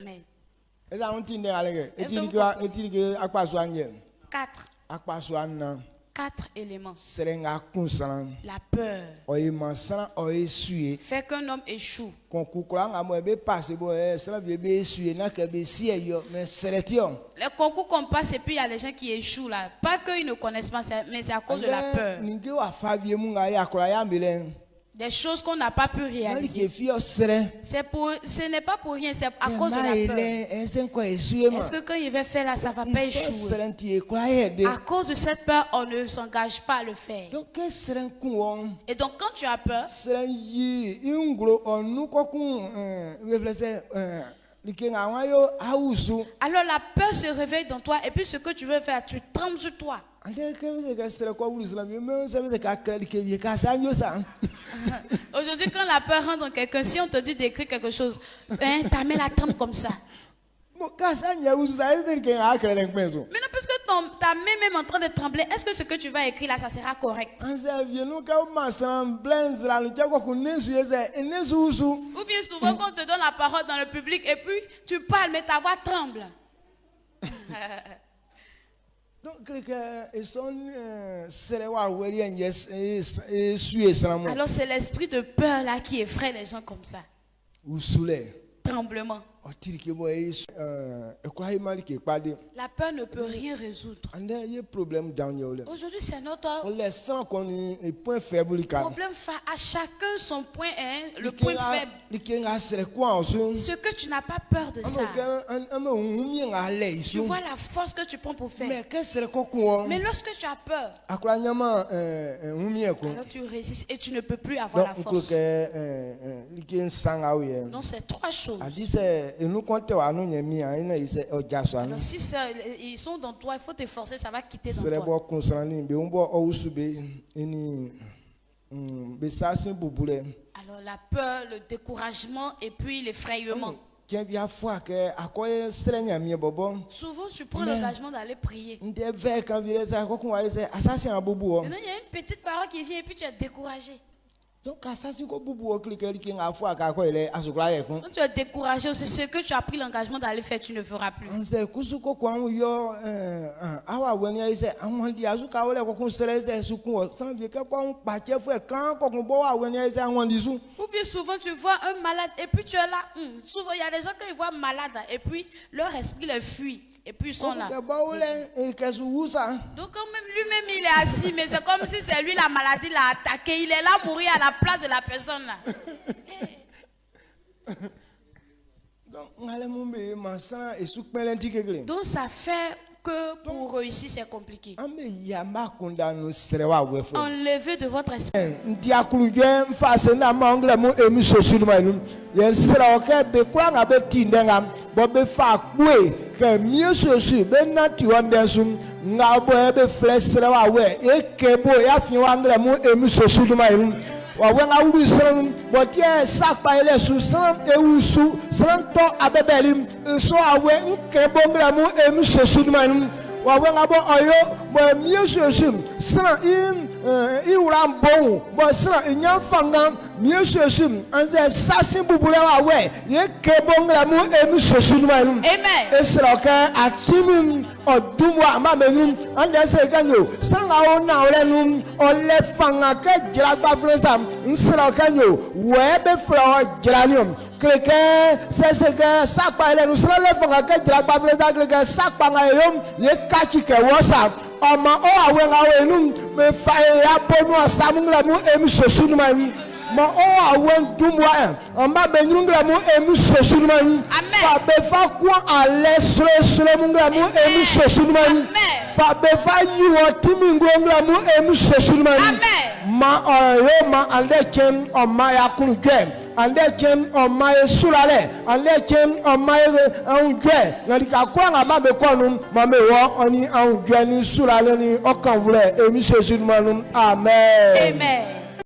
Amen. Quatre éléments. La peur fait qu'un homme échoue. Les concours qu'on passe et puis il y a les gens qui échouent là. Pas qu'ils ne connaissent pas, mais c'est à cause de la peur. Des choses qu'on n'a pas pu réaliser. Ce n'est pas pour rien, c'est à cause de la peur. Est-ce que quand il va faire là, ça ne va pas échouer? À cause de cette peur, on ne s'engage pas à le faire. Et donc quand tu as peur, alors la peur se réveille dans toi et puis ce que tu veux faire, tu trembles sur toi. Aujourd'hui, quand la peur rentre dans quelqu'un, si on te dit d'écrire quelque chose, ta main la tremble comme ça. Maintenant, puisque ta main même en train de trembler, est-ce que ce que tu vas écrire là, ça sera correct? Ou bien souvent, quand on te donne la parole dans le public et puis tu parles, mais ta voix tremble. Alors c'est l'esprit de peur là qui effraie les gens comme ça. Tremblement. La peur ne peut rien résoudre. Aujourd'hui, c'est notre problème. À chacun son point, le point faible. Ce que tu n'as pas peur de ça. Tu vois la force que tu prends pour faire. Mais lorsque tu as peur, alors tu résistes et tu ne peux plus avoir la force. Donc c'est trois choses. Alors si ils sont dans toi, il faut te forcer, ça va quitter dans toi. Alors la peur, le découragement et puis l'effrayement. Souvent tu prends l'engagement d'aller prier. Maintenant il y a une petite parole qui vient et puis tu es découragé. Donc tu es découragé, c'est ce que tu as pris l'engagement d'aller faire, tu ne feras plus. Ou bien souvent tu vois un malade et puis tu es là. Souvent il y a des gens quand ils voient malade et puis leur esprit les fuit. Et puis ils sont là. Donc quand même lui-même il est assis, mais c'est comme si c'est lui la maladie l'a attaqué. Il est là à mourir à la place de la personne là. Donc ça fait que pour réussir c'est compliqué. Enlevez de votre esprit. c'est ce que ça parle nous sera le fond que draba fleza que ça parle yom ye kachi ke whatsapp ama o awen nu me fa ya bonu asamungla mu emi sosunu man ma o awen dumwa amba benyungla mu emi sosunu man fa be fa kwa ale sre mungla mu emi sosunu man fa be fa yiwo timingongla mu emi sosunu man ma o ma ande kem o ma ya kunu gem ande kem o ma sulale ande kem o ma unje na dikakwa ngaba be konu ma me wo oni unje ni sulale ni okan vule emi sosunu man amen.